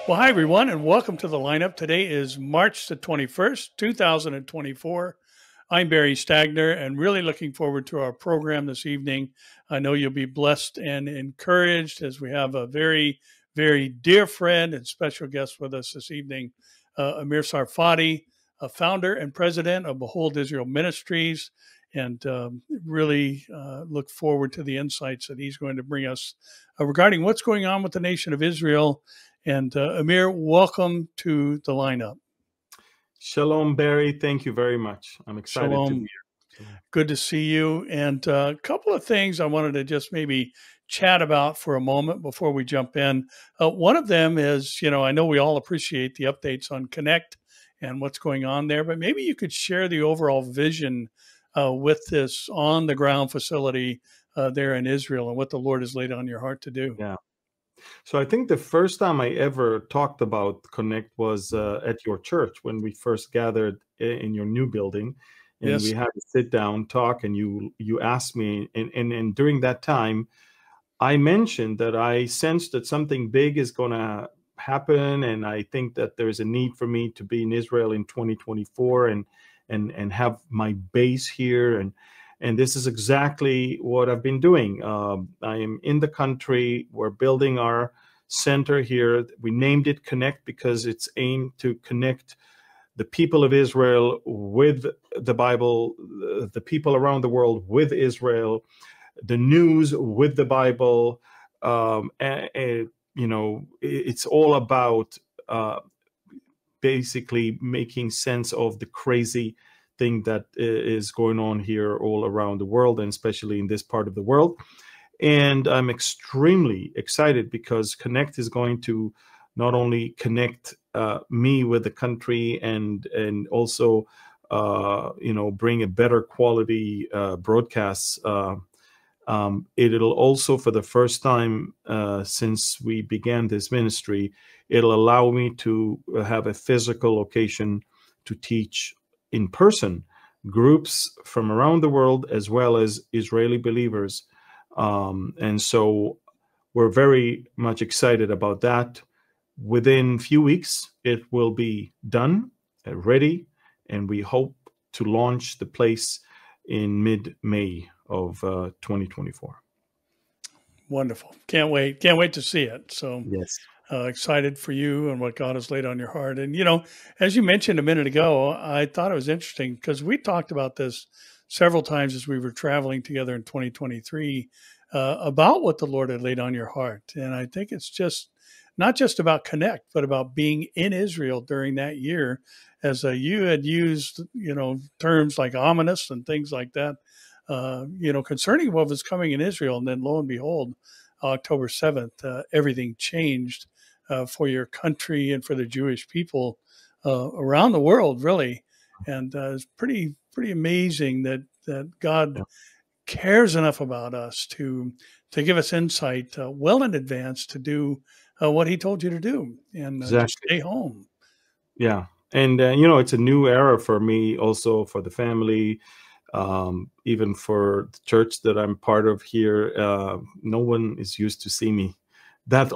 Well, hi, everyone, and welcome to the lineup. Today is March the 21st, 2024. I'm Barry Stagner, and really looking forward to our program this evening. I know you'll be blessed and encouraged as we have a very, very dear friend and special guest with us this evening, Amir Tsarfati, a founder and president of Behold Israel Ministries, and really look forward to the insights that he's going to bring us regarding what's going on with the nation of Israel. And Amir, welcome to the lineup. Shalom, Barry. Thank you very much. I'm excited Shalom. to be here. Good to see you. And a couple of things I wanted to just maybe chat about for a moment before we jump in. One of them is, I know we all appreciate the updates on Connect and what's going on there, but maybe you could share the overall vision with this on-the-ground facility there in Israel and what the Lord has laid on your heart to do. Yeah. So I think the first time I ever talked about Connect was at your church when we first gathered in your new building, and Yes. we had to sit down, talk, and you asked me, and during that time, I mentioned that I sensed that something big is going to happen, and I think that there's a need for me to be in Israel in 2024 and have my base here, and this is exactly what I've been doing. I am in the country. We're building our center here. We named it Connect because it's aimed to connect the people of Israel with the Bible, the people around the world with Israel, the news with the Bible. It's all about basically making sense of the crazy thing that is going on here all around the world, and especially in this part of the world. And I'm extremely excited because Connect is going to not only connect me with the country and also bring a better quality broadcasts. It'll also, for the first time since we began this ministry, it'll allow me to have a physical location to teach in person groups from around the world as well as Israeli believers. And so we're very much excited about that. Within a few weeks, it will be done, ready, and we hope to launch the place in mid-May of 2024. Wonderful. Can't wait. Can't wait to see it. So yes. Excited for you and what God has laid on your heart. And, as you mentioned a minute ago, I thought it was interesting because we talked about this several times as we were traveling together in 2023 about what the Lord had laid on your heart. And I think it's just not just about Connect, but about being in Israel during that year, as you had used, terms like ominous and things like that, concerning what was coming in Israel. And then lo and behold, October 7th, everything changed for your country and for the Jewish people around the world, really. And it's pretty amazing that God cares enough about us to give us insight well in advance to do what He told you to do and just stay home. Yeah. And, it's a new era for me, also for the family. Even for the church that I'm part of here, no one is used to see me that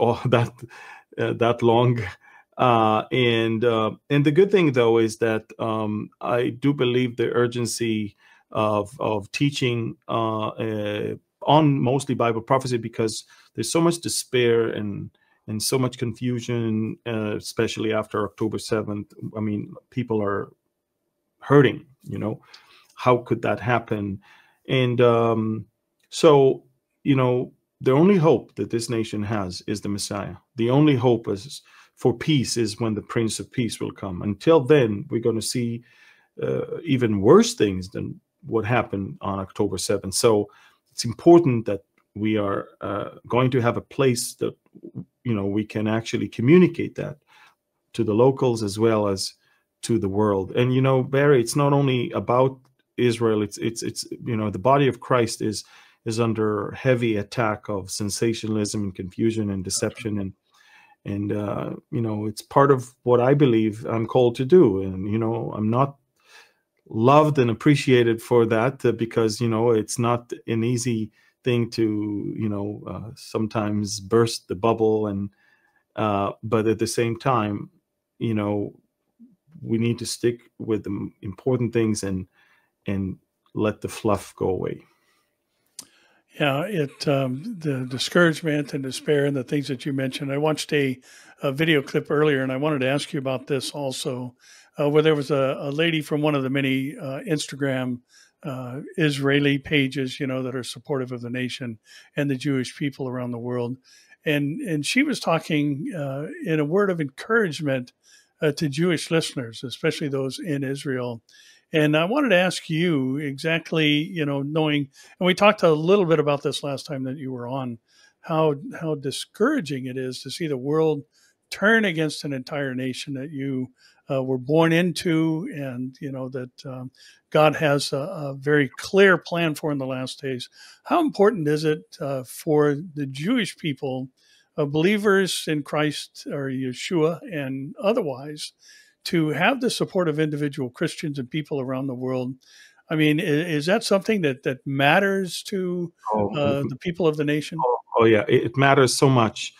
long. And the good thing, though, is that I do believe the urgency of teaching on mostly Bible prophecy, because there's so much despair and so much confusion, especially after October 7th. I mean, people are hurting, How could that happen? And so, the only hope that this nation has is the Messiah. The only hope is for peace is when the Prince of Peace will come. Until then, we're going to see even worse things than what happened on October 7th. So it's important that we are going to have a place that, we can actually communicate that to the locals as well as to the world. And, Barry, it's not only about Israel, it's the body of Christ is under heavy attack of sensationalism and confusion and deception, and it's part of what I believe I'm called to do. And I'm not loved and appreciated for that because it's not an easy thing to sometimes burst the bubble and But at the same time, you know, we need to stick with the important things and let the fluff go away. Yeah, the discouragement and despair and the things that you mentioned. I watched a video clip earlier, and I wanted to ask you about this also, where there was a lady from one of the many Instagram Israeli pages, you know, that are supportive of the nation and the Jewish people around the world, and she was talking in a word of encouragement to Jewish listeners, especially those in Israel. And I wanted to ask you exactly, you know, knowing, and we talked a little bit about this last time that you were on, how discouraging it is to see the world turn against an entire nation that you were born into, and you know that God has a very clear plan for in the last days. How important is it for the Jewish people, believers in Christ or Yeshua and otherwise, to have the support of individual Christians and people around the world? I mean, is that something that matters to the people of the nation? Oh yeah, it matters so much.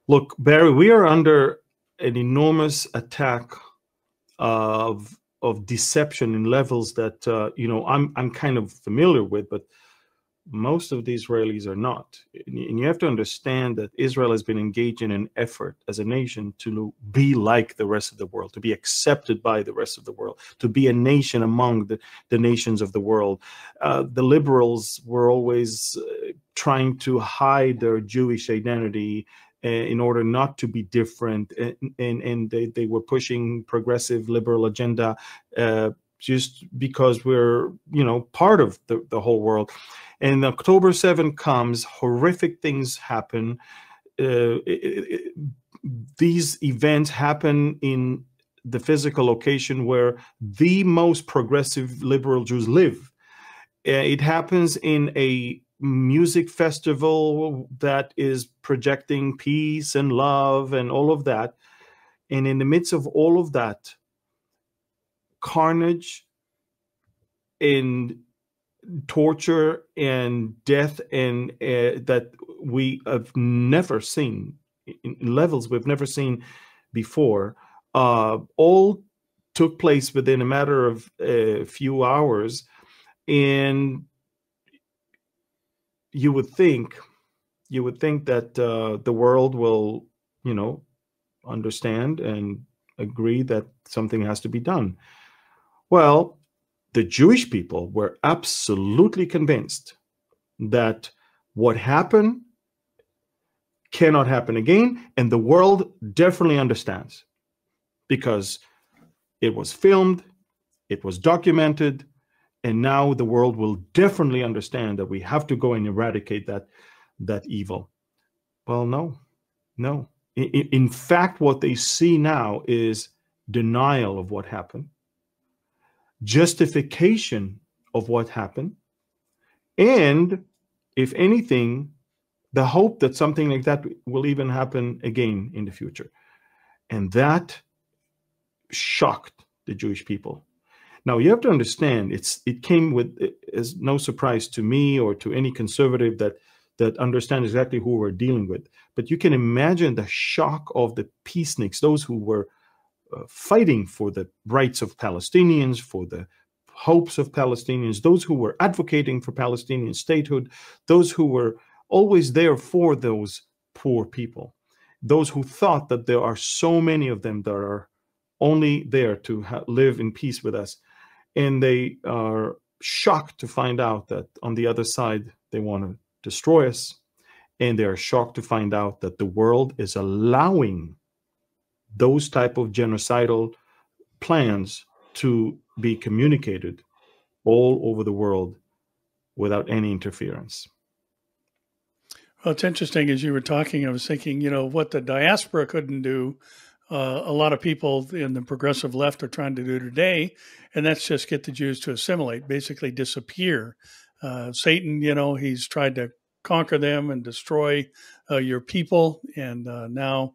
Look, Barry, we are under an enormous attack of deception in levels that you know, I'm kind of familiar with, but most of the Israelis are not. And you have to understand that Israel has been engaged in an effort as a nation to be like the rest of the world, to be accepted by the rest of the world, to be a nation among the nations of the world. The liberals were always trying to hide their Jewish identity in order not to be different. And they were pushing progressive liberal agenda just because we're, you know, part of the whole world. And October 7 comes, horrific things happen. These events happen in the physical location where the most progressive liberal Jews live. It happens in a music festival that is projecting peace and love and all of that. And in the midst of all of that, carnage and torture and death and that we have never seen, in levels we've never seen before, all took place within a matter of a few hours. And you would think that the world will, you know, understand and agree that something has to be done. Well, the Jewish people were absolutely convinced that what happened cannot happen again, and the world definitely understands, because it was filmed, it was documented, and now the world will definitely understand that we have to go and eradicate that evil. Well, no. In fact, what they see now is denial of what happened, justification of what happened, and if anything, the hope that something like that will even happen again in the future. And that shocked the Jewish people. Now, you have to understand, it came with as no surprise to me or to any conservative that understands exactly who we're dealing with. But you can imagine the shock of the peaceniks, those who were fighting for the rights of Palestinians, for the hopes of Palestinians, those who were advocating for Palestinian statehood, those who were always there for those poor people, those who thought that there are so many of them that are only there to live in peace with us. And they are shocked to find out that on the other side, they want to destroy us. And they are shocked to find out that the world is allowing those type of genocidal plans to be communicated all over the world without any interference. Well, it's interesting, as you were talking, I was thinking, you know, what the diaspora couldn't do, a lot of people in the progressive left are trying to do today, and that's just get the Jews to assimilate, basically disappear. Satan, you know, he's tried to conquer them and destroy your people, and now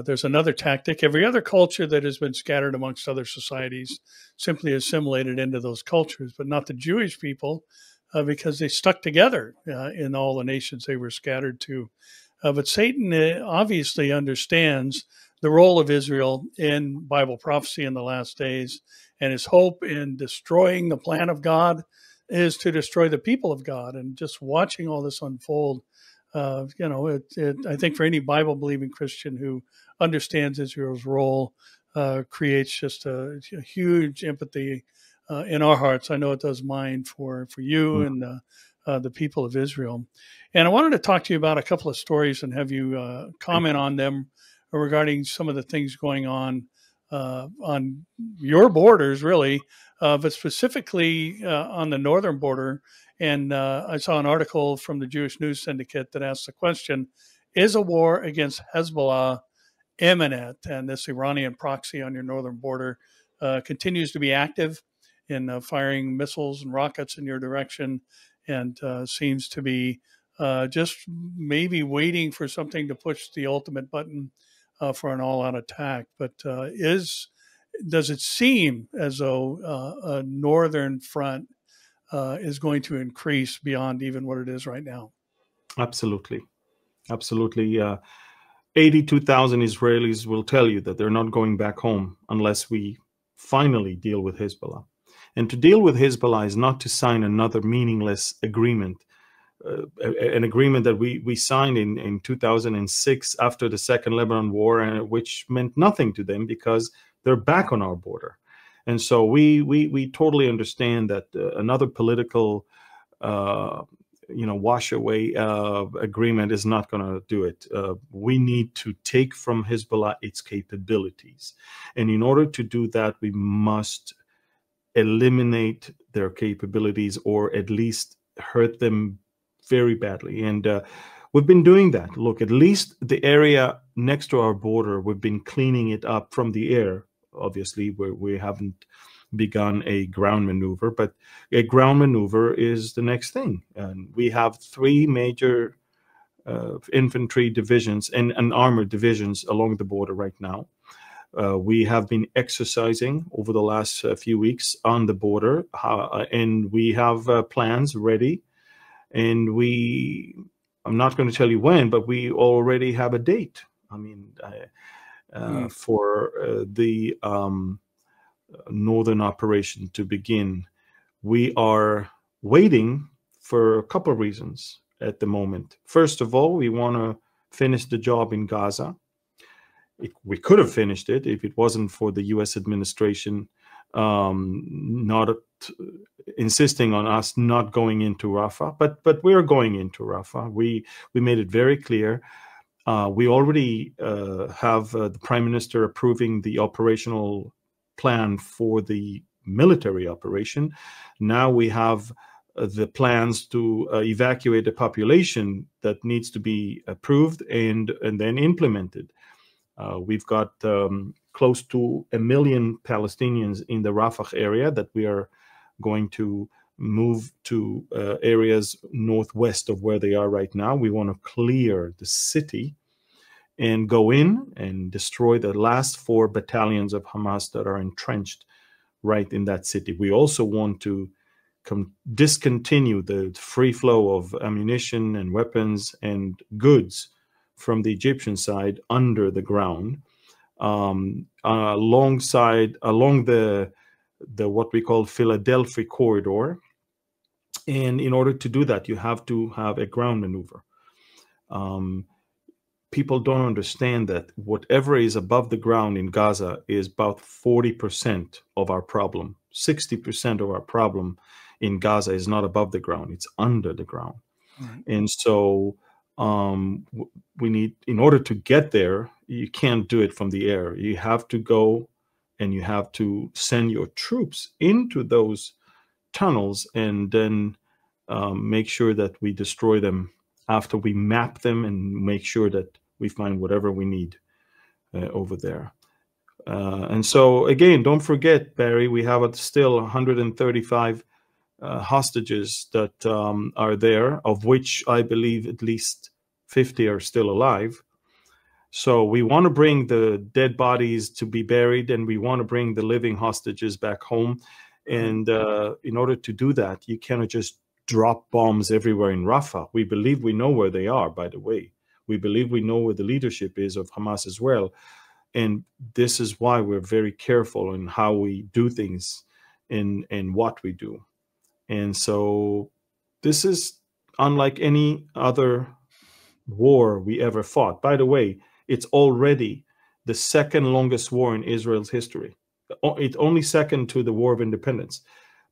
there's another tactic. Every other culture that has been scattered amongst other societies simply assimilated into those cultures, but not the Jewish people, because they stuck together in all the nations they were scattered to. But Satan obviously understands the role of Israel in Bible prophecy in the last days, and his hope in destroying the plan of God is to destroy the people of God. And just watching all this unfold, I think for any Bible-believing Christian who understands Israel's role, creates just a huge empathy in our hearts. I know it does mine for you and the people of Israel. And I wanted to talk to you about a couple of stories and have you comment on them regarding some of the things going on your borders, really, but specifically on the northern border. And I saw an article from the Jewish News Syndicate that asked the question, is a war against Hezbollah imminent? And this Iranian proxy on your northern border continues to be active in firing missiles and rockets in your direction, and seems to be just maybe waiting for something to push the ultimate button for an all-out attack. But does it seem as though a northern front is going to increase beyond even what it is right now? Absolutely. Absolutely. 82,000 Israelis will tell you that they're not going back home unless we finally deal with Hezbollah. And to deal with Hezbollah is not to sign another meaningless agreement, an agreement that we signed in 2006 after the Second Lebanon War, which meant nothing to them because they're back on our border. And so we totally understand that another political wash away agreement is not going to do it. We need to take from Hezbollah its capabilities. And in order to do that, we must eliminate their capabilities, or at least hurt them very badly. And we've been doing that. Look, at least the area next to our border, we've been cleaning it up from the air. Obviously, we haven't begun a ground maneuver, but a ground maneuver is the next thing. And we have 3 major infantry divisions and armored divisions along the border right now. We have been exercising over the last few weeks on the border, and we have plans ready. And I'm not going to tell you when, but we already have a date. I mean, for the northern operation to begin. We are waiting for a couple of reasons at the moment. First of all, we want to finish the job in Gaza. We could have finished it if it wasn't for the U.S. administration not insisting on us not going into Rafah. But we're going into Rafah. We made it very clear. We already have the Prime Minister approving the operational plan for the military operation. Now we have the plans to evacuate the population that needs to be approved and then implemented. We've got close to 1 million Palestinians in the Rafah area that we are going to move to areas northwest of where they are right now. We want to clear the city and go in and destroy the last 4 battalions of Hamas that are entrenched right in that city. We also want to discontinue the free flow of ammunition and weapons and goods from the Egyptian side under the ground, along the what we call Philadelphia corridor. And in order to do that, you have to have a ground maneuver. People don't understand that whatever is above the ground in Gaza is about 40% of our problem. 60% of our problem in Gaza is not above the ground, it's under the ground. Right. And so we need, in order to get there, you can't do it from the air. You have to go and you have to send your troops into those tunnels and then make sure that we destroy them after we map them and make sure that we find whatever we need over there. And so, again, don't forget, Barry, we have still 135 hostages that are there, of which I believe at least 50 are still alive. So we want to bring the dead bodies to be buried, and we want to bring the living hostages back home. And in order to do that, you cannot just drop bombs everywhere in Rafah. We believe we know where they are, by the way. we believe we know where the leadership is of Hamas as well. And this is why we're very careful in how we do things and what we do. And so this is unlike any other war we ever fought. By the way, it's already the second longest war in Israel's history. It's only second to the War of Independence.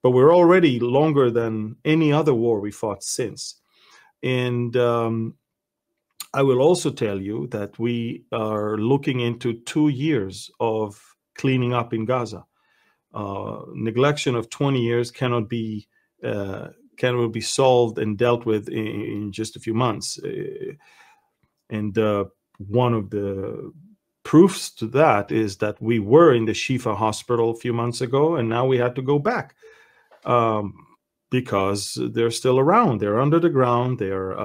But we're already longer than any other war we fought since. And I will also tell you that we are looking into 2 years of cleaning up in Gaza. Neglection of 20 years cannot be solved and dealt with in just a few months. And one of the proofs to that is that we were in the Shifa hospital a few months ago, and now we had to go back because they're still around. They're under the ground. They're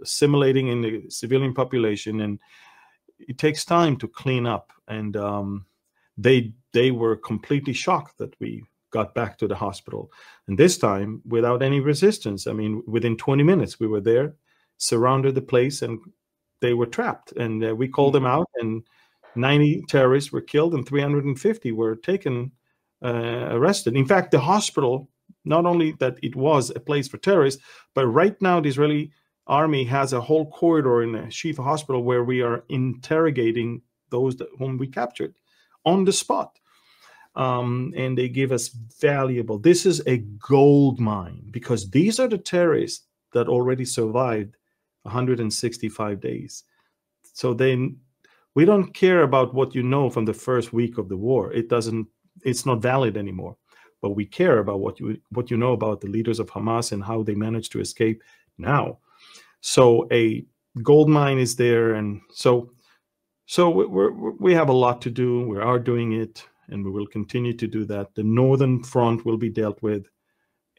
assimilating in the civilian population, and it takes time to clean up. And they were completely shocked that we got back to the hospital, and this time without any resistance. I mean, within 20 minutes we were there, surrounded the place, and they were trapped. And we called them out, and 90 terrorists were killed, and 350 were taken, arrested. In fact, the hospital, not only that it was a place for terrorists, but right now the Israeli army has a whole corridor in the Shifa hospital where we are interrogating those whom we captured on the spot. And they give us valuable, this is a gold mine, because these are the terrorists that already survived 165 days. So we don't care about what you know from the first week of the war. It's not valid anymore. But we care about what you know about the leaders of Hamas and how they managed to escape now. So a gold mine is there, and so we have a lot to do. We are doing it, and we will continue to do that. The northern front will be dealt with,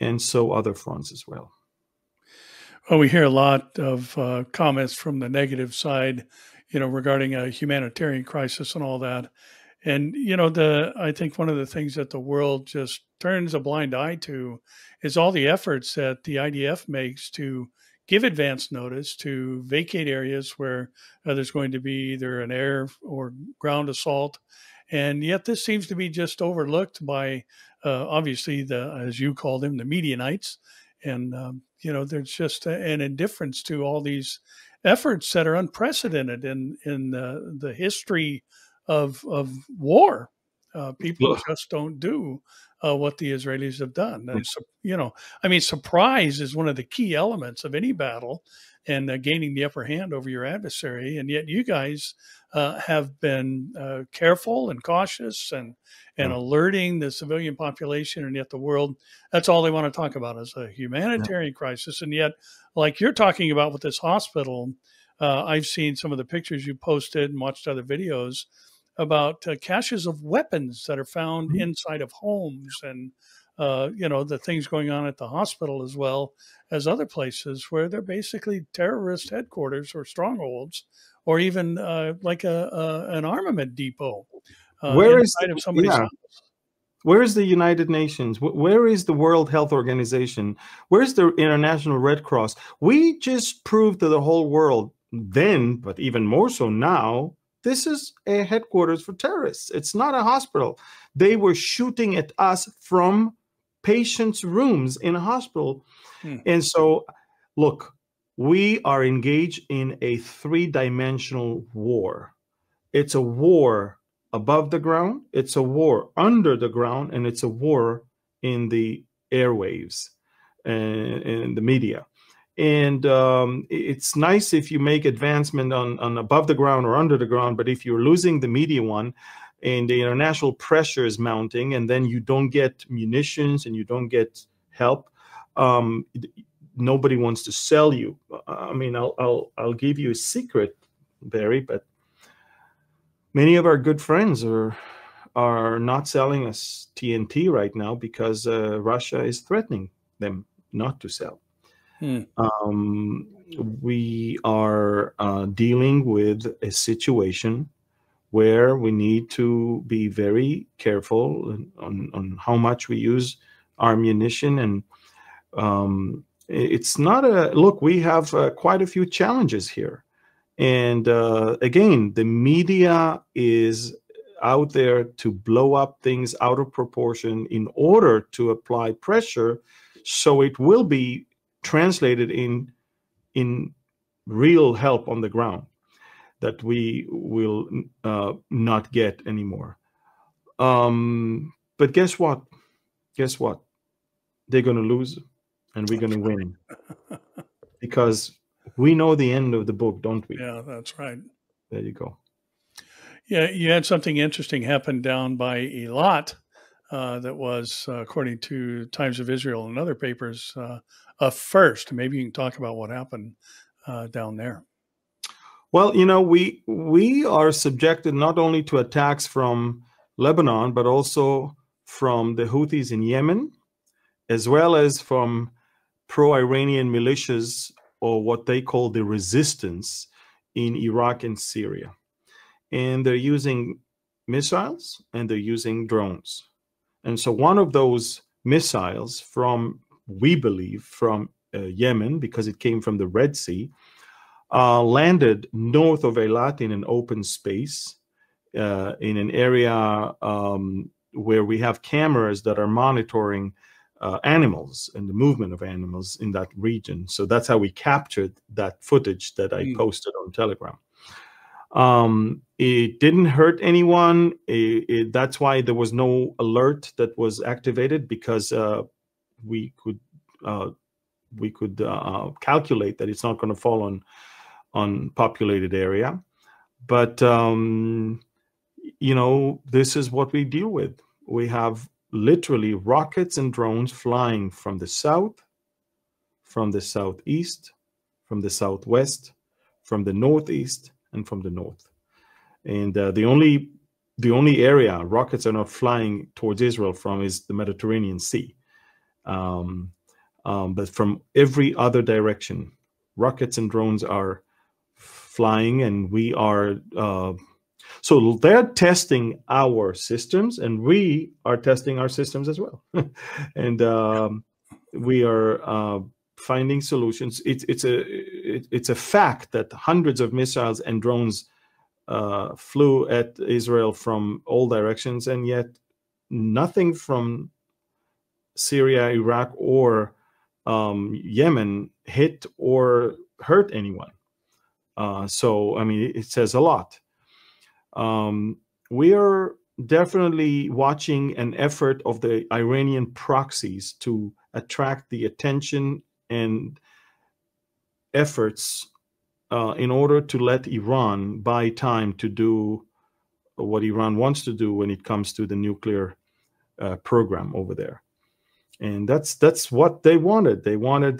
and so other fronts as well. Well, we hear a lot of comments from the negative side, regarding a humanitarian crisis and all that. And, I think one of the things that the world just turns a blind eye to is all the efforts that the IDF makes to give advance notice to vacate areas where there's going to be either an air or ground assault. And yet this seems to be just overlooked by, obviously, as you call them, the Medianites. And, there's just an indifference to all these efforts that are unprecedented in the history of war. People just don't do what the Israelis have done. And so, surprise is one of the key elements of any battle, and gaining the upper hand over your adversary. And yet you guys have been careful and cautious and alerting the civilian population, and yet the world, that's all they want to talk about is a humanitarian crisis. And yet, like you're talking about with this hospital, I've seen some of the pictures you posted and watched other videos about caches of weapons that are found inside of homes, and the things going on at the hospital as well as other places where they're basically terrorist headquarters or strongholds, or even like an armament depot inside of somebody's house. Where is the United Nations? Where is the World Health Organization? Where's the International Red Cross? We just proved to the whole world then, but even more so now, this is a headquarters for terrorists. It's not a hospital. They were shooting at us from patients' rooms in a hospital. And so, look, we are engaged in a three-dimensional war. It's a war above the ground, it's a war under the ground, and it's a war in the airwaves and in the media. And it's nice if you make advancement on above the ground or under the ground, but if you're losing the media one and the international pressure is mounting, and then you don't get munitions and you don't get help, nobody wants to sell you. I mean, I'll give you a secret, Barry, but many of our good friends are not selling us TNT right now because Russia is threatening them not to sell. We are dealing with a situation where we need to be very careful on how much we use our ammunition. And it's not look, we have quite a few challenges here. And again, the media is out there to blow up things out of proportion in order to apply pressure, so it will be translated in real help on the ground that we will not get anymore. But guess what? Guess what? They're going to lose, and we're going to win, because we know the end of the book, don't we? Yeah, that's right. There you go. Yeah, you had something interesting happen down by Eilat that was, according to Times of Israel and other papers, a first. Maybe you can talk about what happened down there. Well, you know, we are subjected not only to attacks from Lebanon, but also from the Houthis in Yemen, as well as from pro-Iranian militias, or what they call the resistance, in Iraq and Syria. And they're using missiles and they're using drones. And so one of those missiles from, we believe, from Yemen, because it came from the Red Sea, landed north of Eilat in an open space, in an area where we have cameras that are monitoring animals and the movement of animals in that region. So that's how we captured that footage that I posted on Telegram. It didn't hurt anyone. That's why there was no alert that was activated, because we could calculate that it's not going to fall on populated area. But you know, this is what we deal with. We have literally rockets and drones flying from the south, from the southeast, from the southwest, from the northeast, and from the north. And the only area rockets are not flying towards Israel from is the Mediterranean Sea. But from every other direction, rockets and drones are flying, and we are so they're testing our systems, and we are testing our systems as well. And we are finding solutions. It's a fact that hundreds of missiles and drones flew at Israel from all directions, and yet nothing from Syria, Iraq, or Yemen hit or hurt anyone. So, I mean, it says a lot. We are definitely watching an effort of the Iranian proxies to attract the attention and efforts in order to let Iran buy time to do what Iran wants to do when it comes to the nuclear program over there. And that's what they wanted. They wanted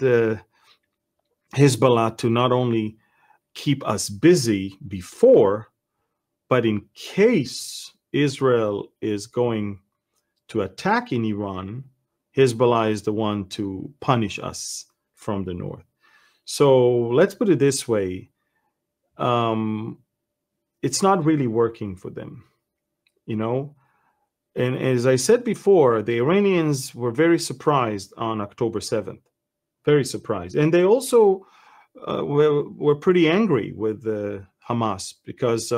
Hezbollah to not only keep us busy before, but in case Israel is going to attack in Iran, Hezbollah is the one to punish us from the north. So let's put it this way. It's not really working for them, you know. And as I said before, the Iranians were very surprised on October 7th, very surprised. And they also were pretty angry with Hamas, because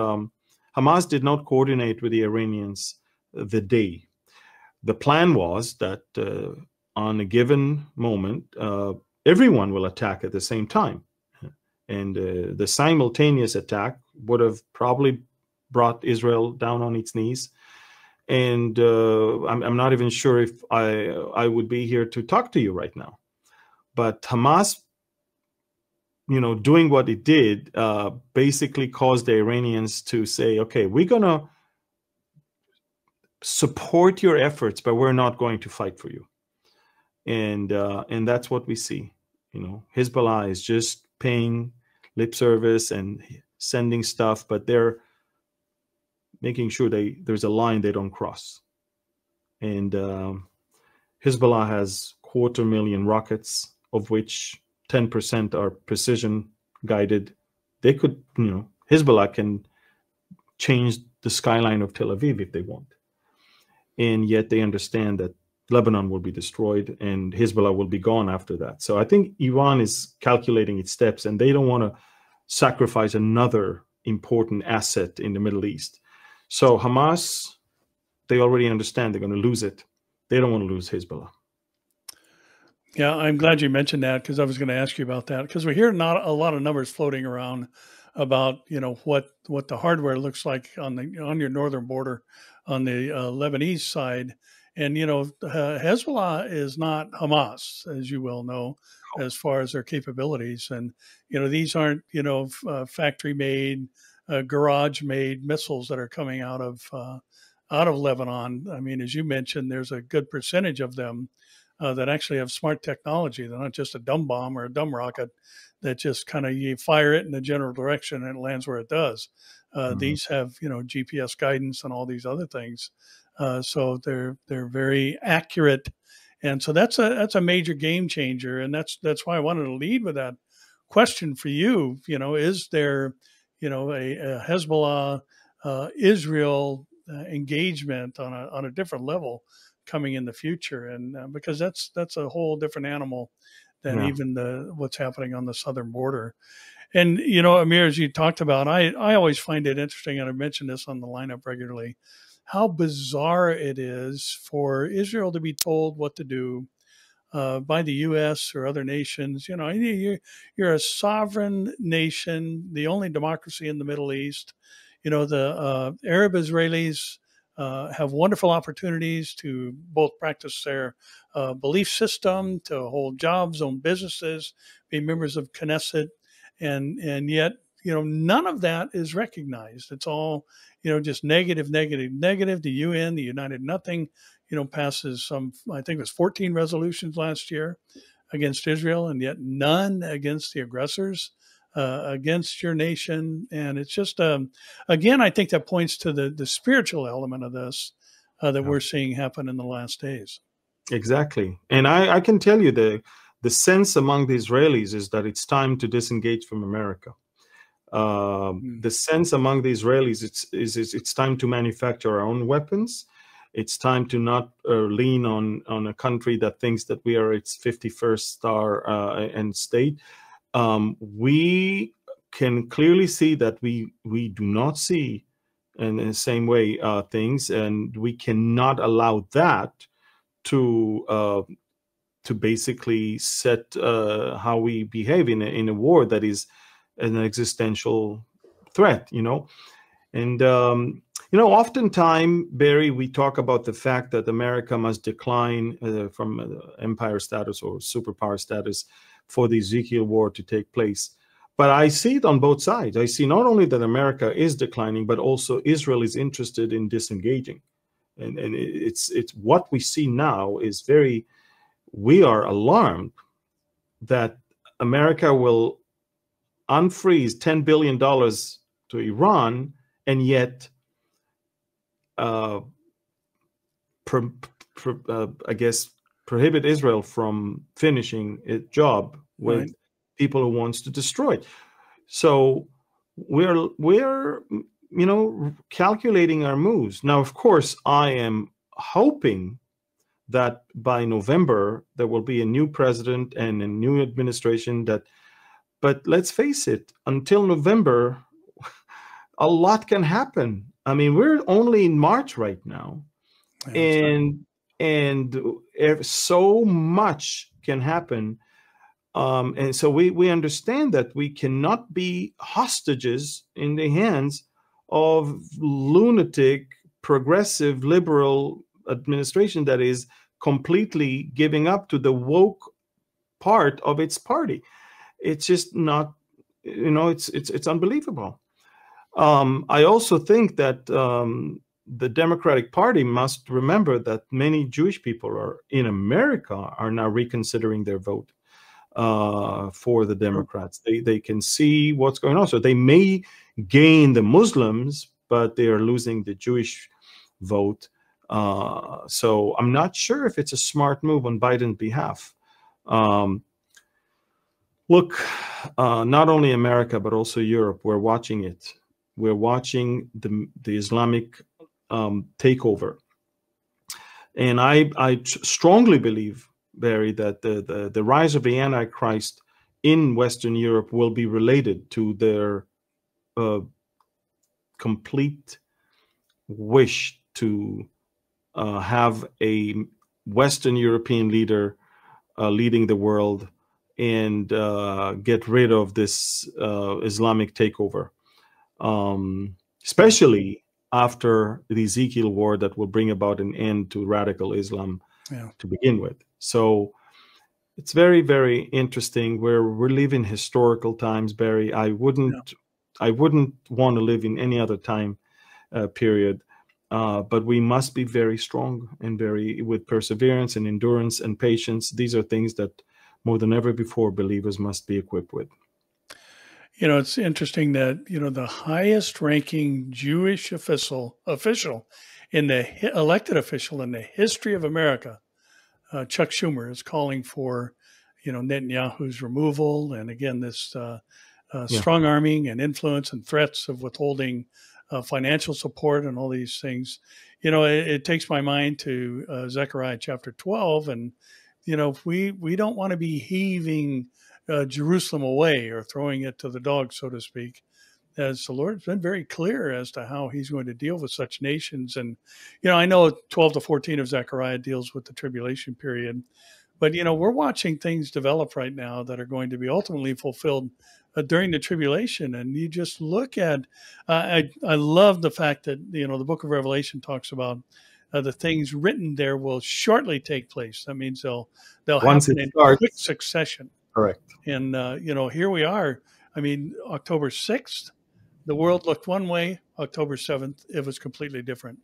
Hamas did not coordinate with the Iranians the day. The plan was that on a given moment, everyone will attack at the same time. And the simultaneous attack would have probably brought Israel down on its knees. And I'm not even sure if I would be here to talk to you right now. But Hamas, you know, doing what it did, basically caused the Iranians to say, okay, we're going to support your efforts, but we're not going to fight for you. And that's what we see. You know, Hezbollah is just paying lip service and sending stuff, but they're making sure there's a line they don't cross. And Hezbollah has 250,000 rockets, of which 10% are precision guided. They could, you know, Hezbollah can change the skyline of Tel Aviv if they want. And yet they understand that Lebanon will be destroyed and Hezbollah will be gone after that. So I think Iran is calculating its steps, and they don't want to sacrifice another important asset in the Middle East. So Hamas, they already understand they're going to lose it. They don't want to lose Hezbollah. Yeah, I'm glad you mentioned that, because I was going to ask you about that, because we hear not a lot of numbers floating around about, you know, what the hardware looks like on your northern border on the Lebanese side. And, you know, Hezbollah is not Hamas, as you well know, as far as their capabilities. And, you know, these aren't, you know, factory made, garage made missiles that are coming out of Lebanon. I mean, as you mentioned, there's a good percentage of them that actually have smart technology. They're not just a dumb bomb or a dumb rocket that just kind of, you fire it in the general direction and it lands where it does. These have, you know, GPS guidance and all these other things. So they're very accurate. And so that's a major game changer. And that's why I wanted to lead with that question for you. You know, is there, you know, a Hezbollah Israel engagement on a different level coming in the future? And because that's a whole different animal than even what's happening on the southern border. And, you know, Amir, as you talked about, I always find it interesting, and I mentioned this on the lineup regularly, how bizarre it is for Israel to be told what to do by the U.S. or other nations. You know, you're a sovereign nation, the only democracy in the Middle East. You know, the Arab Israelis have wonderful opportunities to both practice their belief system, to hold jobs, own businesses, be members of Knesset, and yet, you know, none of that is recognized. It's all, you know, just negative, negative, negative. The UN, the United Nothing, you know, passes some, I think it was 14 resolutions last year against Israel, and yet none against the aggressors, against your nation. And it's just, again, I think that points to the spiritual element of this that we're seeing happen in the last days. Exactly. And I can tell you the sense among the Israelis is that it's time to disengage from America. The sense among the Israelis it's time to manufacture our own weapons. It's time to not lean on a country that thinks that we are its 51st star and state. We can clearly see that we do not see in the same way things, and we cannot allow that to basically set how we behave in a war that is an existential threat, you know. And you know, oftentimes, Barry, we talk about the fact that America must decline from empire status or superpower status for the Ezekiel war to take place. But I see it on both sides. I see not only that America is declining, but also Israel is interested in disengaging. And it's what we see now is we are alarmed that America will unfreeze $10 billion to Iran and yet I guess prohibit Israel from finishing its job with people who wants to destroy it. So we're you know, calculating our moves. Now, of course, I am hoping that by November there will be a new president and a new administration but let's face it, until November, a lot can happen. I mean, we're only in March right now, and so much can happen. And so we understand that we cannot be hostages in the hands of lunatic, progressive, liberal administration that is completely giving up to the woke part of its party. It's just not, you know, it's unbelievable. I also think that the Democratic Party must remember that many Jewish people in America are now reconsidering their vote for the Democrats. They can see what's going on. So they may gain the Muslims, but they are losing the Jewish vote. So I'm not sure if it's a smart move on Biden's behalf. Look, not only America, but also Europe, we're watching it. We're watching the Islamic takeover. And I strongly believe, Barry, that the rise of the Antichrist in Western Europe will be related to their complete wish to have a Western European leader leading the world and get rid of this Islamic takeover, especially after the Ezekiel war that will bring about an end to radical Islam to begin with. So it's very, very interesting. We're living historical times, Barry. I wouldn't want to live in any other time period. But we must be very strong and with perseverance and endurance and patience. These are things that more than ever before believers must be equipped with. You know, it's interesting that, the highest ranking Jewish official in the elected official in the history of America, Chuck Schumer, is calling for, Netanyahu's removal. And again, this strong arming and influence and threats of withholding financial support and all these things. It takes my mind to Zechariah chapter 12. And, we don't want to be heaving Jerusalem away or throwing it to the dogs, so to speak, as the Lord's been very clear as to how he's going to deal with such nations. And, I know 12 to 14 of Zechariah deals with the tribulation period, but, we're watching things develop right now that are going to be ultimately fulfilled during the tribulation. And you just look at, I love the fact that, the book of Revelation talks about the things written there will shortly take place. That means they'll happen in quick succession. Correct. And, here we are. I mean, October 6th, the world looked one way. October 7th, it was completely different.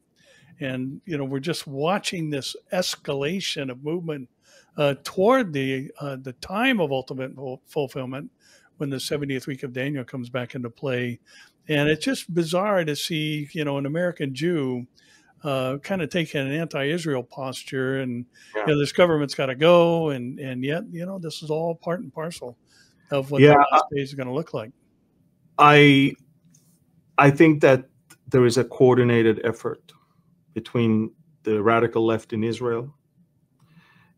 And, we're just watching this escalation of movement toward the time of ultimate fulfillment, when the 70th week of Daniel comes back into play. And it's just bizarre to see, an American Jew kind of taking an anti-Israel posture, and this government's got to go, and yet this is all part and parcel of what the last days are going to look like. I think that there is a coordinated effort between the radical left in Israel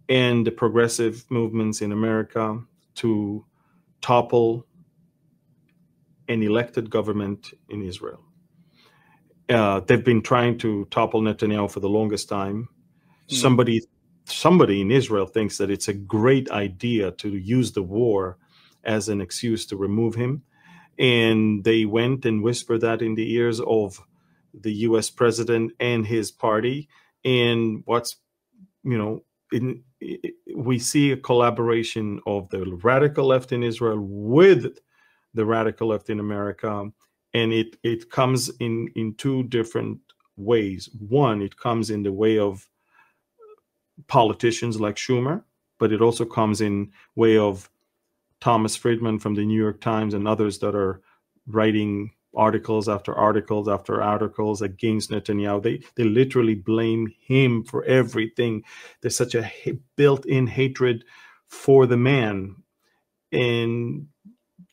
and the progressive movements in America to topple an elected government in Israel. They've been trying to topple Netanyahu for the longest time. Somebody in Israel thinks that it's a great idea to use the war as an excuse to remove him. And they went and whispered that in the ears of the US president and his party. And we see a collaboration of the radical left in Israel with the radical left in America. And it comes in two different ways. One, it comes in the way of politicians like Schumer, but it also comes in way of Thomas Friedman from the New York Times and others that are writing articles after articles after articles against Netanyahu. They literally blame him for everything. There's such a built-in hatred for the man. And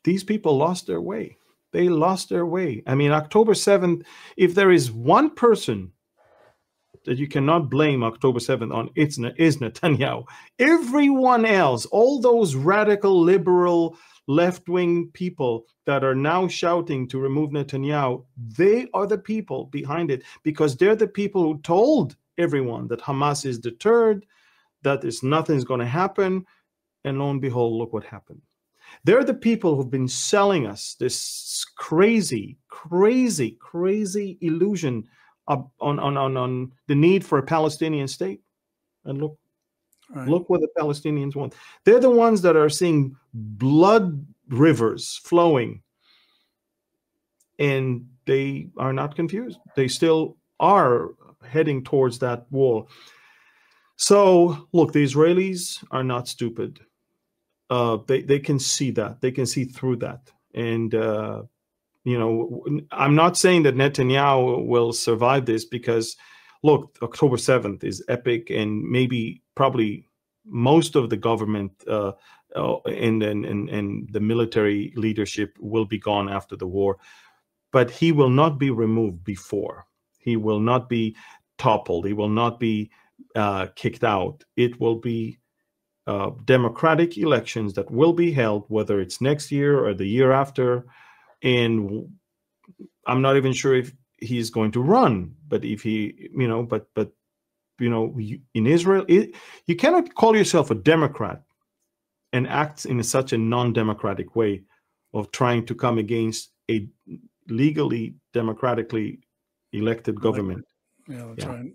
these people lost their way. They lost their way. I mean, October 7th, if there is one person that you cannot blame October 7th on, is Netanyahu. Everyone else, all those radical, liberal, left-wing people that are now shouting to remove Netanyahu, they are the people behind it, because they're the people who told everyone that Hamas is deterred, that nothing's going to happen, and lo and behold, look what happened. They're the people who've been selling us this crazy, crazy, crazy illusion on the need for a Palestinian state. And look what the Palestinians want. They're the ones that are seeing blood rivers flowing, and they are not confused. They still are heading towards that wall. So look, the Israelis are not stupid. They can see that. They can see through that. And I'm not saying that Netanyahu will survive this, because look, October 7th is epic, and probably most of the government and the military leadership will be gone after the war. But he will not be removed before. He will not be toppled. He will not be kicked out. It will be democratic elections that will be held, whether it's next year or the year after. And I'm not even sure if he's going to run, but if he, in Israel, you cannot call yourself a Democrat and act in such a non-democratic way of trying to come against a legally, democratically elected government. Yeah, that's right.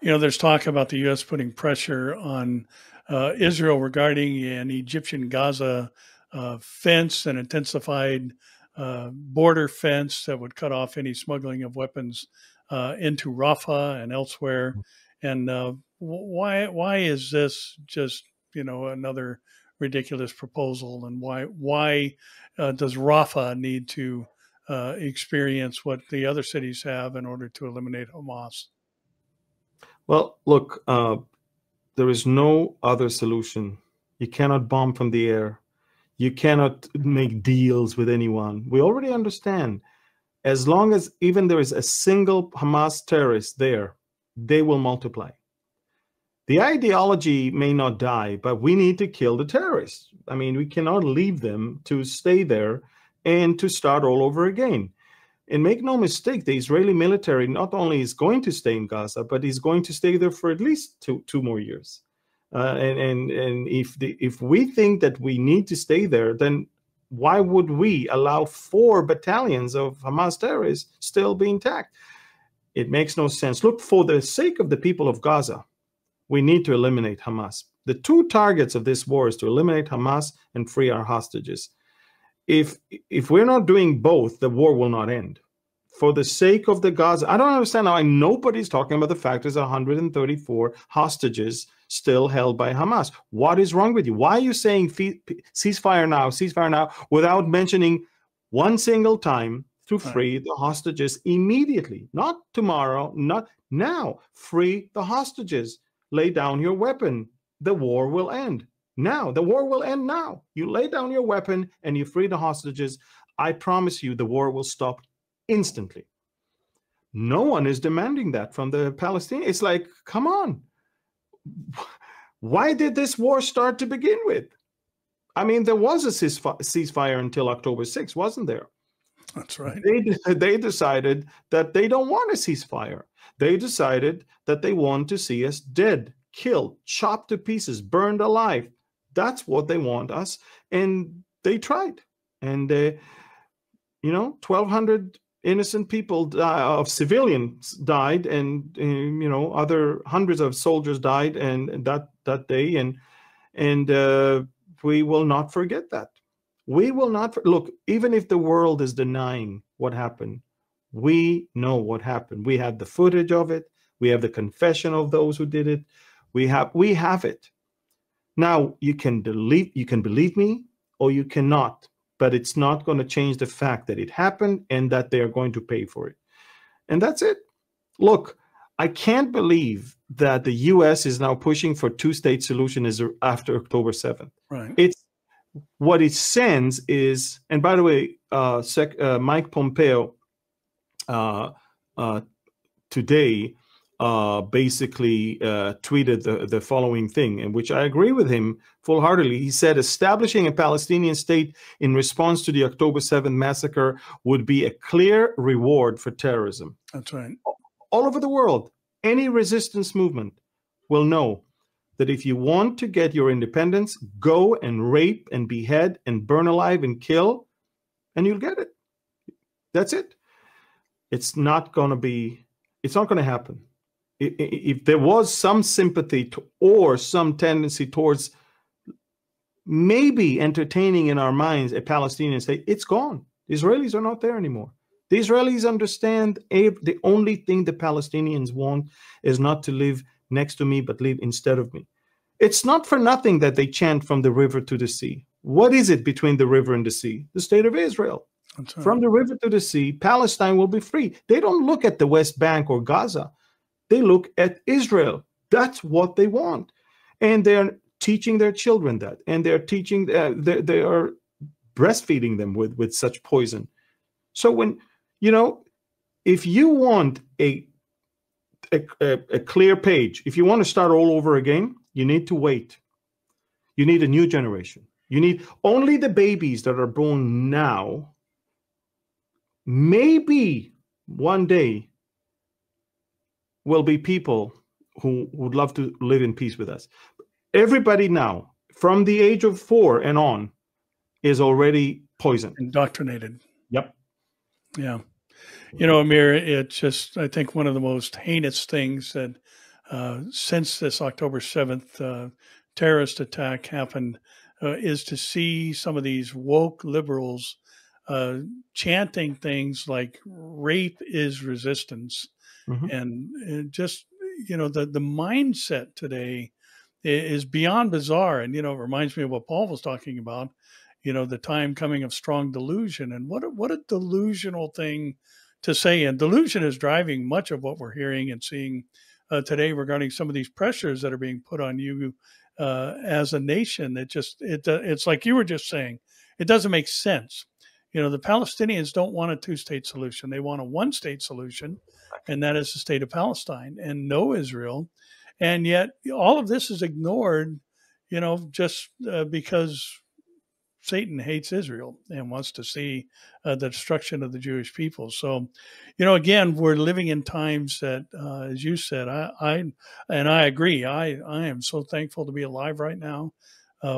There's talk about the U.S. putting pressure on Israel regarding an Egyptian Gaza fence, an intensified border fence that would cut off any smuggling of weapons into Rafah and elsewhere. And why is this just another ridiculous proposal? And why does Rafah need to experience what the other cities have in order to eliminate Hamas? Well, look, there is no other solution. You cannot bomb from the air. You cannot make deals with anyone. We already understand. As long as even there is a single Hamas terrorist there, they will multiply. The ideology may not die, but we need to kill the terrorists. I mean, we cannot leave them to stay there and to start all over again. And make no mistake, the Israeli military not only is going to stay in Gaza, but is going to stay there for at least two more years. And if we think that we need to stay there, then why would we allow 4 battalions of Hamas terrorists still be intact? It makes no sense. Look, for the sake of the people of Gaza, we need to eliminate Hamas. The 2 targets of this war is to eliminate Hamas and free our hostages. If we're not doing both, the war will not end. For the sake of the Gaza, I don't understand how nobody's talking about the fact there's 134 hostages still held by Hamas. What is wrong with you? Why are you saying ceasefire now, without mentioning one single time to free the hostages immediately? Not tomorrow, not now. Free the hostages. Lay down your weapon. The war will end. Now, the war will end now. You lay down your weapon and you free the hostages. I promise you the war will stop instantly. No one is demanding that from the Palestinians. It's like, come on. Why did this war start to begin with? I mean, there was a ceasefire until October 6th, wasn't there? That's right. They decided that they don't want a ceasefire. They decided that they want to see us dead, killed, chopped to pieces, burned alive. That's what they want us. And they tried. And, 1,200 innocent people of civilians died, and, other hundreds of soldiers died and that day. And we will not forget that. We will not. Look, even if the world is denying what happened, we know what happened. We have the footage of it. We have the confession of those who did it. We have it. Now, you can believe me or you cannot, but it's not going to change the fact that it happened and that they are going to pay for it. And that's it. Look, I can't believe that the U.S. is now pushing for 2-state solution after October 7th. Right. What it sends is, and by the way, Mike Pompeo today basically tweeted the following thing, in which I agree with him full-heartedly. He said, establishing a Palestinian state in response to the October 7th massacre would be a clear reward for terrorism. That's right. All over the world, any resistance movement will know that if you want to get your independence, go and rape and behead and burn alive and kill, and you'll get it. That's it. It's not going to happen. If there was some sympathy or some tendency towards maybe entertaining in our minds a Palestinian state, it's gone. The Israelis are not there anymore. The Israelis understand the only thing the Palestinians want is not to live next to me, but live instead of me. It's not for nothing that they chant from the river to the sea. What is it between the river and the sea? The state of Israel. Right. From the river to the sea, Palestine will be free. They don't look at the West Bank or Gaza. They look at Israel. That's what they want. And they're teaching their children that. And they're teaching, they are breastfeeding them with such poison. So when, if you want a clear page, if you want to start all over again, you need to wait. You need a new generation. You need only the babies that are born now. Maybe one day will be people who would love to live in peace with us. Everybody now, from the age of 4 and on, is already poisoned. Indoctrinated. Yep. Yeah. You know, Amir, it's just, I think one of the most heinous things that since this October 7th terrorist attack happened is to see some of these woke liberals chanting things like rape is resistance. Mm-hmm. And just, you know, the mindset today is beyond bizarre. And, you know, it reminds me of what Paul was talking about, you know, the time coming of strong delusion. And what a delusional thing to say. And delusion is driving much of what we're hearing and seeing today regarding some of these pressures that are being put on you as a nation. It's like you were just saying, it doesn't make sense. You know, the Palestinians don't want a two-state solution. They want a one-state solution, and that is the state of Palestine and no Israel. And yet all of this is ignored, you know, just because Satan hates Israel and wants to see the destruction of the Jewish people. So, you know, again, we're living in times that, as you said, I agree. I am so thankful to be alive right now.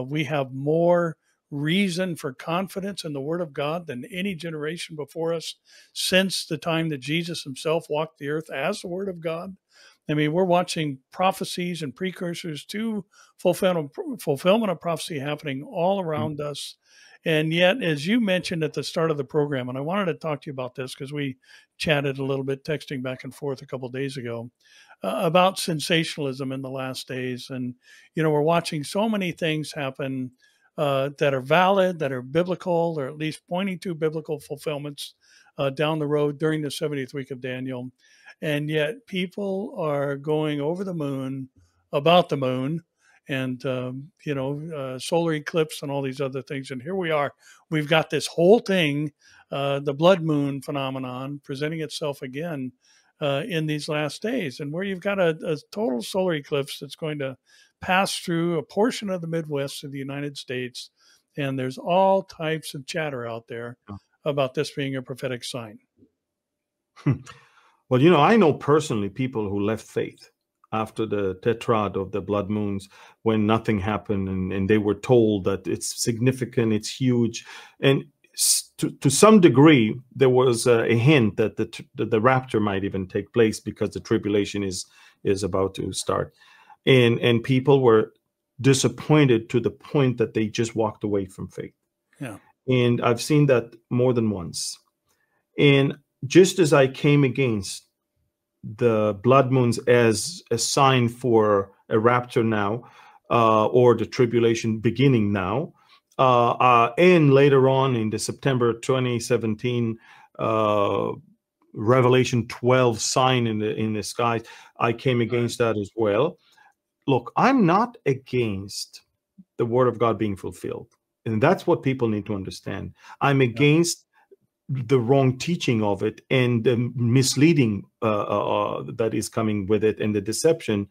We have more reason for confidence in the Word of God than any generation before us since the time that Jesus himself walked the earth as the Word of God. I mean, we're watching prophecies and precursors to fulfillment of prophecy happening all around us. And yet, as you mentioned at the start of the program, and I wanted to talk to you about this because we chatted a little bit, texting back and forth a couple of days ago, about sensationalism in the last days. And, you know, we're watching so many things happen that are valid, that are biblical, or at least pointing to biblical fulfillments down the road during the 70th week of Daniel. And yet people are going over the moon about the moon and, you know, solar eclipse and all these other things. And here we are. We've got this whole thing, the blood moon phenomenon presenting itself again in these last days. And where you've got a total solar eclipse that's going to pass through a portion of the Midwest of the United States. And there's all types of chatter out there about this being a prophetic sign. Well, you know, I know personally people who left faith after the tetrad of the blood moons when nothing happened, and they were told that it's significant, it's huge. And to some degree, there was a hint that the rapture might even take place because the tribulation is about to start. And people were disappointed to the point that they just walked away from faith. Yeah. And I've seen that more than once. And just as I came against the blood moons as a sign for a rapture now, or the tribulation beginning now, and later on in the September 2017 Revelation 12 sign in the sky, I came against that as well. Look, I'm not against the word of God being fulfilled. And that's what people need to understand. I'm against the wrong teaching of it and the misleading that is coming with it and the deception.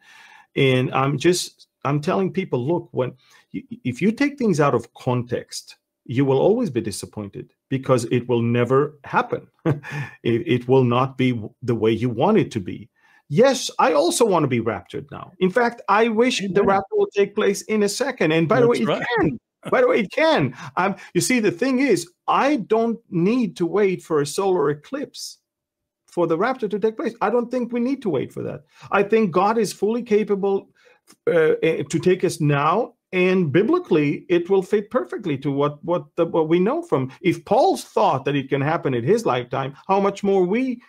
And I'm telling people, look, if you take things out of context, you will always be disappointed because it will never happen. It will not be the way you want it to be. Yes, I also want to be raptured now. In fact, I wish the rapture will take place in a second. And by the way, it can. By the way, it can. You see, the thing is, I don't need to wait for a solar eclipse for the rapture to take place. I don't think we need to wait for that. I think God is fully capable to take us now, and biblically, it will fit perfectly to what we know from. If Paul's thought that it can happen in his lifetime, how much more we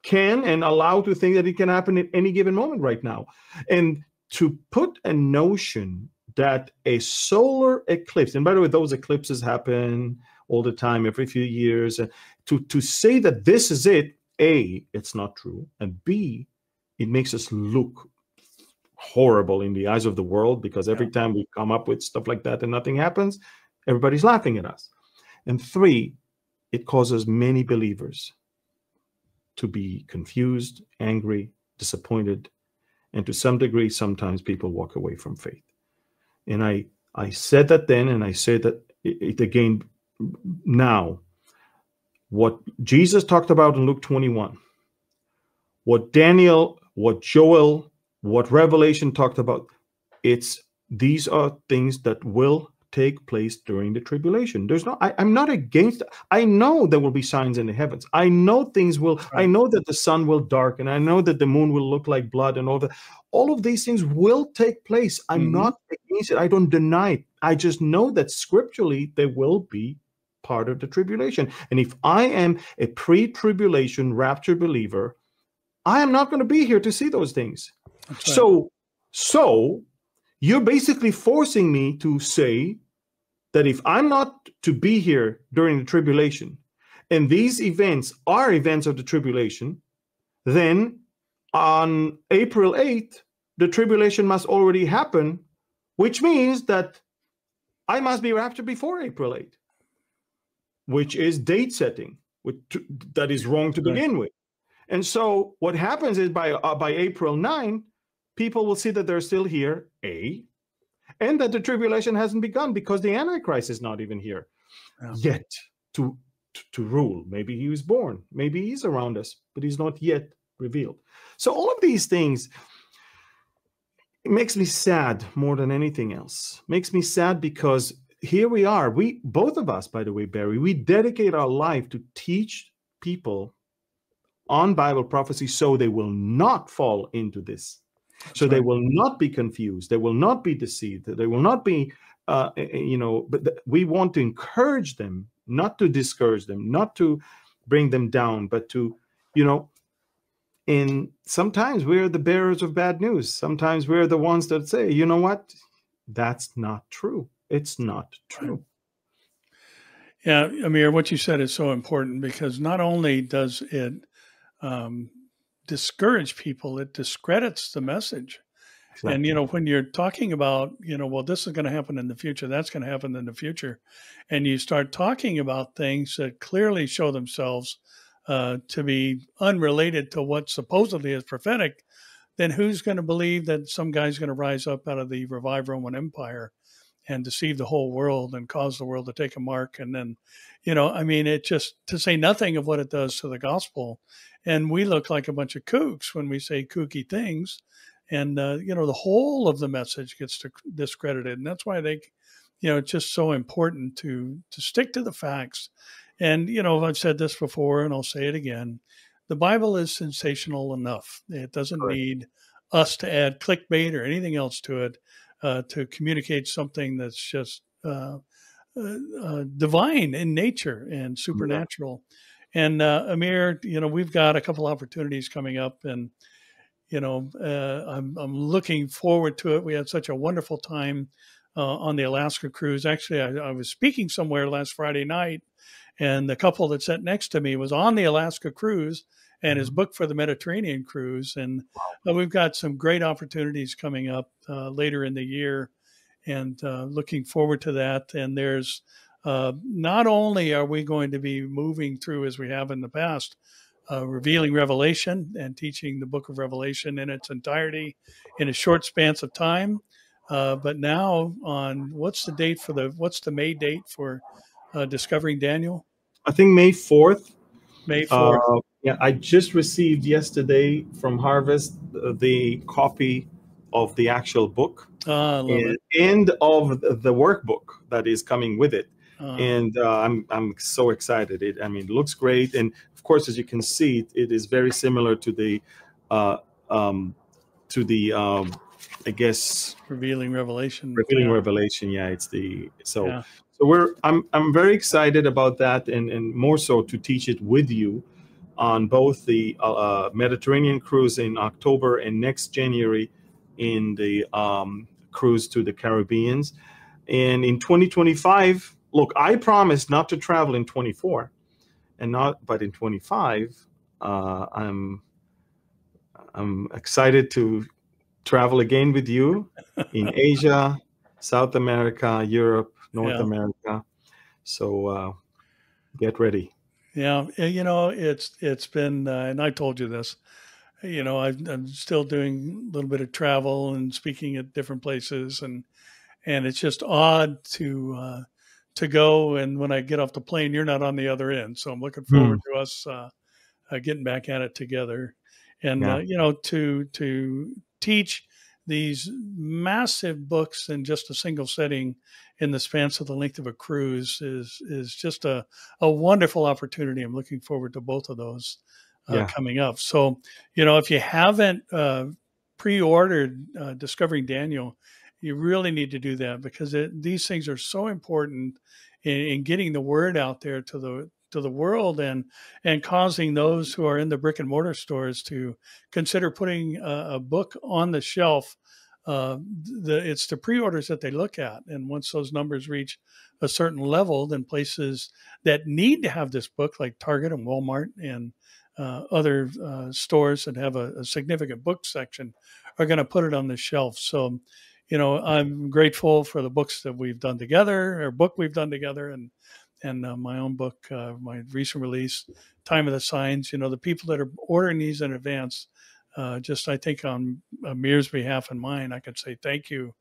can and allow to think that it can happen at any given moment right now. And to put a notion that a solar eclipse, and by the way, those eclipses happen all the time, every few years, to say that this is it, A, it's not true, and B, it makes us look horrible in the eyes of the world, because every time we come up with stuff like that and nothing happens, everybody's laughing at us. And 3, it causes many believers to be confused, angry, disappointed, and to some degree, sometimes people walk away from faith. And I I said that then, and I say that it again now. What Jesus talked about in Luke 21, what Daniel, what Joel, what Revelation talked about, these are things that will take place during the tribulation. I'm not against it. I know there will be signs in the heavens. I know things will, Right. I know that the sun will darken. I know that the moon will look like blood and all that. All of these things will take place. I'm not against it. I don't deny it. I just know that scripturally they will be part of the tribulation. And if I am a pre-tribulation rapture believer, I am not going to be here to see those things. Right. So you're basically forcing me to say that if I'm not to be here during the tribulation, and these events are events of the tribulation, then on April 8th, the tribulation must already happen, which means that I must be raptured before April 8th, which is date setting, that is wrong to begin with. And so what happens is by April 9, people will see that they're still here, and that the tribulation hasn't begun because the Antichrist is not even here yet to rule. Maybe he was born. Maybe he's around us, but he's not yet revealed. So all of these things, it makes me sad more than anything else. Makes me sad because here we are. Both of us, by the way, Barry, we dedicate our life to teach people on Bible prophecy so they will not fall into this. So they will not be confused. They will not be deceived. They will not be, but we want to encourage them, not to discourage them, not to bring them down, but to, and sometimes we're the bearers of bad news. Sometimes we're the ones that say, you know what? That's not true. It's not true. Yeah, Amir, what you said is so important because not only does it discourage people, it discredits the message. Exactly. And, when you're talking about, well, this is going to happen in the future, that's going to happen in the future, and you start talking about things that clearly show themselves to be unrelated to what supposedly is prophetic, then who's going to believe that some guy's going to rise up out of the revived Roman Empire and deceive the whole world and cause the world to take a mark? And then, it just, to say nothing of what it does to the gospel. And we look like a bunch of kooks when we say kooky things. And, the whole of the message gets discredited. And that's why it's just so important to stick to the facts. And, I've said this before and I'll say it again. The Bible is sensational enough. It doesn't need us to add clickbait or anything else to it to communicate something that's just divine in nature and supernatural. And Amir, we've got a couple opportunities coming up, and I'm looking forward to it. We had such a wonderful time on the Alaska cruise. Actually, I was speaking somewhere last Friday night, and the couple that sat next to me was on the Alaska cruise and is booked for the Mediterranean cruise. And we've got some great opportunities coming up later in the year, and looking forward to that. And there's not only are we going to be moving through, as we have in the past, revealing Revelation and teaching the book of Revelation in its entirety in a short span of time, but now on what's the May date for discovering Daniel? I think May 4th. May 4th. Yeah, I just received yesterday from Harvest the copy of the actual book and of the workbook that is coming with it. And I'm so excited. It looks great, and of course, as you can see, it is very similar to the I guess revealing Revelation. Revelation. Yeah, I'm very excited about that, and more so to teach it with you on both the Mediterranean cruise in October and next January in the cruise to the Caribbeans. And in 2025, look, I promise not to travel in 24, but in 25, I'm excited to travel again with you in Asia, South America, Europe, North America. So get ready. Yeah, it's been, and I told you this. I'm still doing a little bit of travel and speaking at different places, and and it's just odd to go. And when I get off the plane, you're not on the other end. So I'm looking forward to us getting back at it together, and Yeah. to teach these massive books in just a single setting in the span of the length of a cruise is just a wonderful opportunity. I'm looking forward to both of those Yeah. coming up. So, if you haven't pre-ordered Discovering Daniel, you really need to do that, because these things are so important in getting the word out there to the world, and causing those who are in the brick and mortar stores to consider putting a book on the shelf. It's the pre-orders that they look at, and once those numbers reach a certain level, then places that need to have this book, like Target and Walmart and other stores that have a significant book section, are going to put it on the shelf. So, I'm grateful for the books that we've done together, or book we've done together, and my own book, my recent release, Time of the Signs. The people that are ordering these in advance, just I think on Amir's behalf and mine, I could say thank you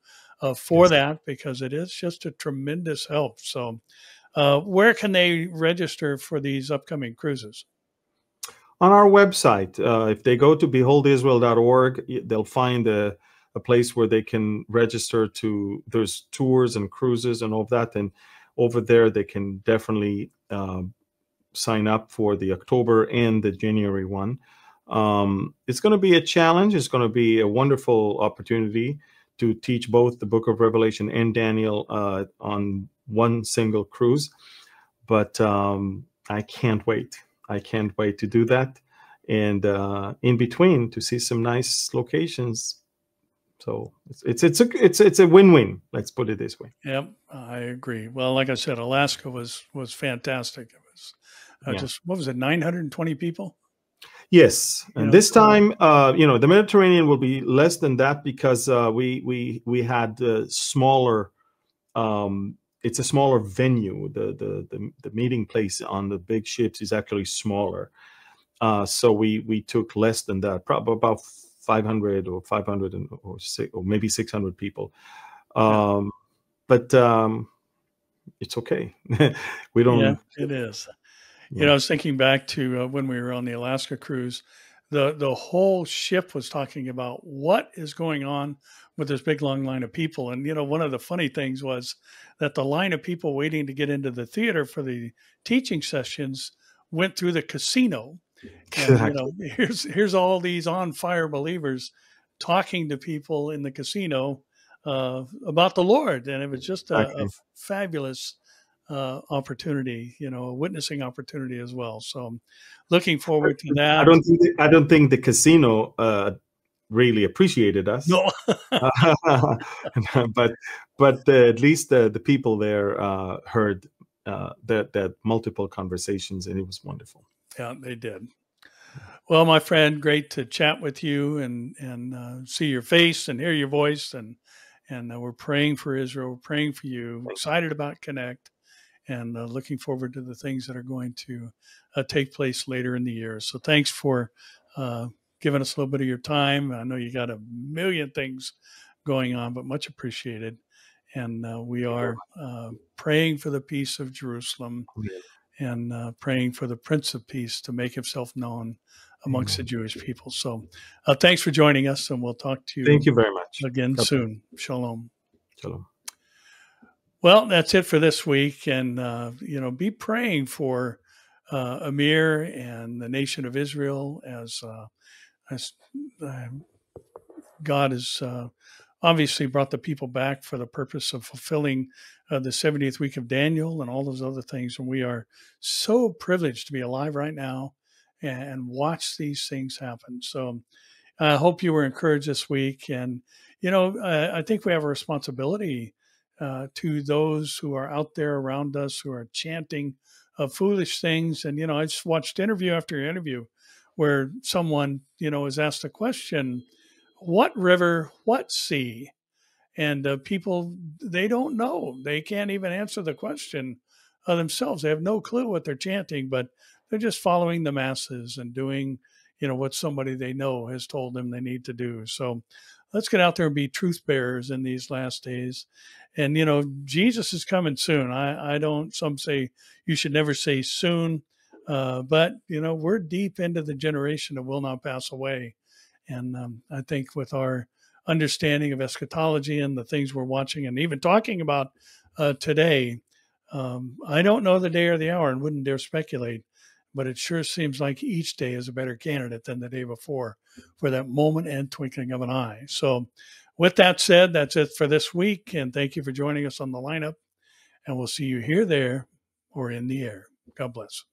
for that, because it is just a tremendous help. So, where can they register for these upcoming cruises? On our website, if they go to beholdisrael.org, they'll find a place where they can register to. There's tours and cruises and all of that, and over there they can definitely sign up for the October and the January one. It's going to be a challenge. It's going to be a wonderful opportunity to teach both the Book of Revelation and Daniel on one single cruise. But I can't wait. I can't wait to do that, and in between to see some nice locations. So it's a win-win. Let's put it this way. Yep, I agree. Well, like I said, Alaska was fantastic. It was just, what was it, 920 people? Yes, and this time, the Mediterranean will be less than that, because we had smaller. It's a smaller venue. The meeting place on the big ships is actually smaller, so we took less than that, probably about 500 or 500 or maybe 600 people. But it's okay. We don't. Yeah, it is. I was thinking back to when we were on the Alaska cruise. The whole ship was talking about what is going on with this big long line of people. And one of the funny things was that the line of people waiting to get into the theater for the teaching sessions went through the casino. And here's all these on fire believers talking to people in the casino about the Lord, and it was just a fabulous opportunity, a witnessing opportunity as well. So I'm looking forward to that. I don't think the casino really appreciated us. No. but at least the people there heard that multiple conversations, and it was wonderful. Yeah, they did. Well, my friend, great to chat with you and see your face and hear your voice, and we're praying for Israel. We're praying for you. Excited about Connect, and looking forward to the things that are going to take place later in the year. So thanks for giving us a little bit of your time. I know you got a million things going on, but much appreciated. And we are praying for the peace of Jerusalem, and praying for the Prince of Peace to make himself known amongst the Jewish people. So thanks for joining us, and we'll talk to you. Thank you very much. Again soon. Shalom. Shalom. Well, that's it for this week. And, be praying for Amir and the nation of Israel as God has obviously brought the people back for the purpose of fulfilling the 70th week of Daniel and all those other things. And we are so privileged to be alive right now and watch these things happen. So I hope you were encouraged this week. And, I think we have a responsibility to those who are out there around us who are chanting foolish things. And, I just watched interview after interview where someone, is asked a question, what river, what sea? And people, they don't know. They can't even answer the question themselves. They have no clue what they're chanting, but they're just following the masses and doing, what somebody they know has told them they need to do. So let's get out there and be truth bearers in these last days. And, you know, Jesus is coming soon. I don't, some say you should never say soon, but, you know, we're deep into the generation that will not pass away. And I think with our understanding of eschatology and the things we're watching and even talking about today, I don't know the day or the hour and wouldn't dare speculate, but it sure seems like each day is a better candidate than the day before for that moment and twinkling of an eye. So with that said, that's it for this week. And thank you for joining us on the lineup. And we'll see you here, there, or in the air. God bless.